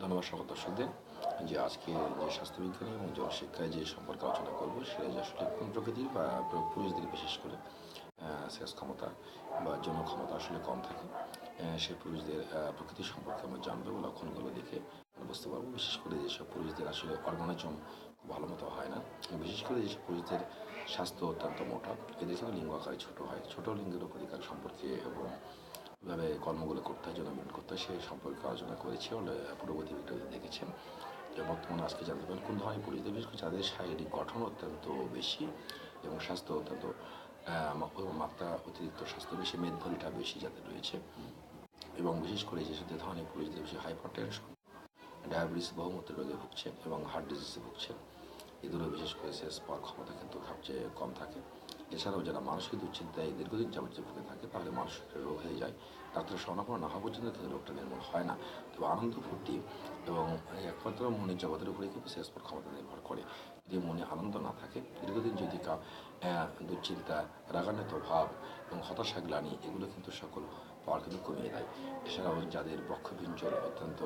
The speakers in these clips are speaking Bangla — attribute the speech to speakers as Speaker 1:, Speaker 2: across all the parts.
Speaker 1: ধন্যবাদ সকল দর্শকদের। যে আজকে যে স্বাস্থ্যবিজ্ঞানী এবং জনশিক্ষায় যে সম্পর্কে আলোচনা করব সেটা যে আসলে কোন প্রকৃতির বা পুরুষদের বিশেষ করে সেক্স ক্ষমতা বা যৌন ক্ষমতা আসলে কম থাকে, সেই পুরুষদের প্রকৃতি সম্পর্কে আমরা জানবো এবং লক্ষণগুলো দেখে বুঝতে পারবো। বিশেষ করে যেসব পুরুষদের আসলে অর্গানিজম খুব ভালো মতো হয় না, বিশেষ করে যেসব পুরুষদের স্বাস্থ্য অত্যন্ত মোটা, এদের কিন্তু লিঙ্গ আকারে ছোটো হয়। ছোটো লিঙ্গের অধিকার সম্পর্কে এবং কীভাবে কর্মগুলো করতে হয়, জনগণ করতে হয়, সেই সম্পর্কে আলোচনা করেছি। পূর্ববর্তী ভিডিওতে দেখেছেন যে বর্তমানে আজকে জানতে পারেন কোন ধরনের পুরুষদের, বিশেষ করে যাদের শারীরিক গঠন অত্যন্ত বেশি এবং স্বাস্থ্য অত্যন্ত মাত্রা অতিরিক্ত স্বাস্থ্য বেশি, মেদভরিটা বেশি যাদের রয়েছে, এবং বিশেষ করে যে ধরনের পুরুষদের বেশি হাইপার টেনশন, ডায়াবেটিস, বহুমূত্র রোগে ভুগছেন এবং হার্ট ডিজিজে ভুগছেন, এগুলো বিশেষ করে সেক্স পাওয়ার ক্ষমতা কিন্তু সবচেয়ে কম থাকে। এছাড়াও যারা মানসিক দুশ্চিন্তায় দীর্ঘদিন যাবত যে ভুগে থাকে তাহলে মানসিক রোগ হয়ে যায়, ডাক্তার শনাক্ত না হওয়া পর্যন্ত কিন্তু রোগটা নির্মূল হয় না। তো আনন্দ ফুর্তি এবং একমাত্র মনের জগতের উপরে কিন্তু সেক্স পাওয়ার ক্ষমতা নির্ভর করে। যদি মনে আনন্দ না থাকে, দীর্ঘদিন যদি দুশ্চিন্তা, রাগান্বিত ভাব এবং হতাশা, গ্লানি, এগুলো কিন্তু সকল পাওয়ার কিন্তু কমিয়ে দেয়। এছাড়াও যাদের বক্ষপিঞ্জর অত্যন্ত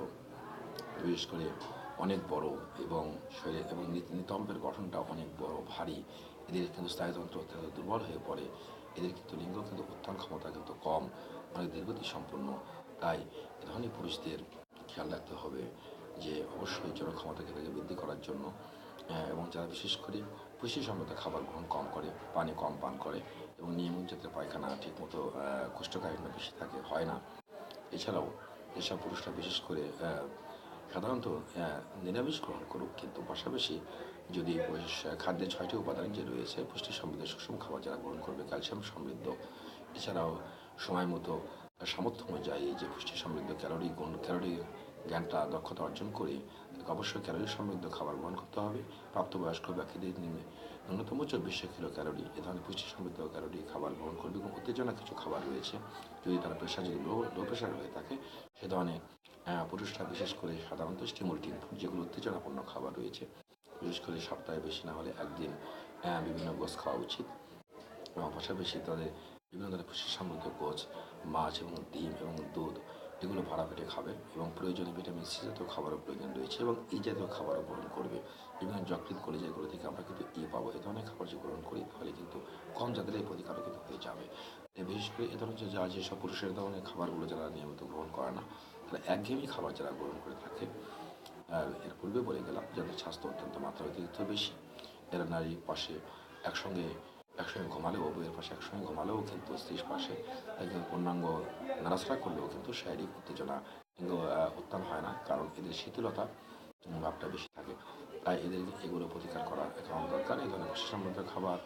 Speaker 1: বিশেষ করে অনেক বড় এবং শরীরে এবং নিতম্বের গঠনটা অনেক বড় ভারী, এদের কিন্তু স্নায়ুতন্ত্র অত্যন্ত দুর্বল হয়ে পড়ে, এদের কিন্তু লিঙ্গ কিন্তু উত্থান ক্ষমতা কিন্তু কম, অনেক দীর্ঘতি সম্পন্ন। তাই এ ধরনের পুরুষদের খেয়াল রাখতে হবে যে অবশ্যই যৌন ক্ষমতাকে তাকে বৃদ্ধি করার জন্য, এবং যারা বিশেষ করে পুষ্টিসম্মত খাবার গ্রহণ কম করে, পানি কম পান করে এবং নিয়মিত যাতে পায়খানা ঠিকমতো কোষ্ঠকাঠিন্য বেশি থাকে, হয় না। এছাড়াও যেসব পুরুষরা বিশেষ করে সাধারণত নিরামিষ গ্রহণ করুক, কিন্তু পাশাপাশি যদি খাদ্যের 6টি উপাদান যে রয়েছে পুষ্টি সমৃদ্ধ সুষম খাবার যারা গ্রহণ করবে, ক্যালসিয়াম সমৃদ্ধ, এছাড়াও সময় মতো সামর্থ্য অনুযায়ী যে পুষ্টি সমৃদ্ধ ক্যালোরি জ্ঞানটা দক্ষতা অর্জন করে তাকে অবশ্যই ক্যালোরি সমৃদ্ধ খাবার গ্রহণ করতে হবে। প্রাপ্তবয়স্ক ব্যক্তিদের ন্যূনতম 2400 কিলো ক্যালোরি এ ধরনের পুষ্টি সমৃদ্ধ ক্যালোরি খাবার গ্রহণ করবে। এবং উত্তেজনা কিছু খাবার রয়েছে, যদি তার প্রেশার যদি লো প্রেশার হয়ে থাকে, সে ধরনের পুরুষরা বিশেষ করে সাধারণত স্টিমুলেটিং ফুড, যেগুলো উত্তেজনাপূর্ণ খাবার রয়েছে, বিশেষ করে সপ্তাহে বেশি না হলে একদিন বিভিন্ন গোছ খাওয়া উচিত। এবং পাশাপাশি তাদের বিভিন্ন ধরনের পুষ্টি সমৃদ্ধ গোছ, মাছ এবং ডিম এবং দুধ, এগুলো ভরা পেটে খাবে এবং প্রয়োজনীয় ভিটামিন সি জাতীয় খাবারও প্রয়োজন রয়েছে এবং এই জাতীয় খাবারও গ্রহণ করবে। বিভিন্ন যকৃৎ কলিজাগুলো থেকে আমরা কিন্তু পাবো। এ ধরনের খাবার যে গ্রহণ করি তাহলে কিন্তু কম যাদের এই প্রতিকারও কিন্তু হয়ে যাবে। বিশেষ করে এ ধরনের যেসব পুরুষের ধরনের খাবারগুলো যারা নিয়মিত গ্রহণ করে না, তারা একঘেয়েমি খাবার যারা গ্রহণ করে থাকে, এর পূর্বে বলে গেলাম যাদের স্বাস্থ্য অত্যন্ত মাত্রা অতিরিক্ত বেশি, এরা নারীর পাশে একসঙ্গে ঘুমালেও, বউয়ের পাশে একসঙ্গে ঘুমালেও কিন্তু স্ত্রীর পাশে একজন পূর্ণাঙ্গ নাড়াচাড়া করলেও কিন্তু শারীরিক উত্তেজনা উত্থান হয় না, কারণ এদের শিথিলতা ভাবটা বেশি থাকে। তাই এদের এগুলো প্রতিকার করা এখন দরকার। এই ধরনের পুষ্টি সমৃদ্ধ খাবার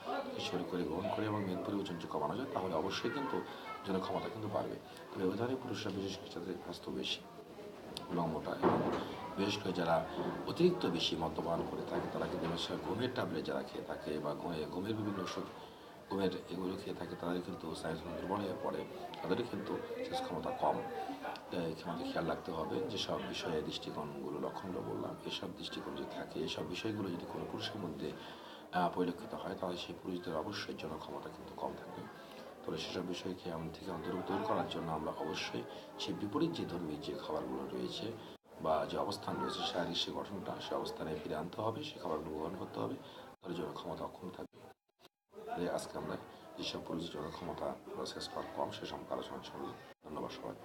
Speaker 1: শরীর করে গ্রহণ করে এবং মেদপুরি ওজন যদি কমানো যায় তাহলে অবশ্যই কিন্তু যৌন ক্ষমতা কিন্তু বাড়বে। তবে ওই ধরনের পুরুষরা বিশেষ করে যাদের স্বাস্থ্য বেশি এবং মোটা, এবং বিশেষ করে যারা অতিরিক্ত বেশি মদ্যপান করে থাকে, তারা কিন্তু ঘুমের ট্যাবলেট যারা খেয়ে থাকে বা ঘুমের বিভিন্ন ওষুধ, ঘুমের এগুলো খেয়ে থাকে, তাদের কিন্তু স্নায়ুতন্ত্র দুর্বল হয়ে পড়ে, তাদেরও কিন্তু সেক্স ক্ষমতা কম। আমাদের খেয়াল রাখতে হবে যেসব বিষয়ে দৃষ্টিকোণগুলো, লক্ষণগুলো বললাম, এসব দৃষ্টিকোণ যদি থাকে, এসব বিষয়গুলো যদি কোনো পুরুষের মধ্যে পরিলক্ষিত হয়, তাহলে সেই পুরুষদের অবশ্যই যৌন ক্ষমতা কিন্তু কম থাকবে। তবে সেসব বিষয়কে আমাদের থেকে দূর করার জন্য আমরা অবশ্যই সেই বিপরীত যে ধর্মী যে খাবারগুলো রয়েছে বা যে অবস্থান রয়েছে, শারীরিক সে গঠনটা সে অবস্থানে ফিরে আনতে হবে, সে খাবারগুলো গ্রহণ করতে হবে, তাহলে যৌন ক্ষমতা অক্ষুণ্ণ থাকবে। আজকে আমরা যেসব পুরুষ যৌন ক্ষমতা বা সেক্স পাওয়ার কম সে সম্পর্কে আলোচনা করলাম। ধন্যবাদ সবাই।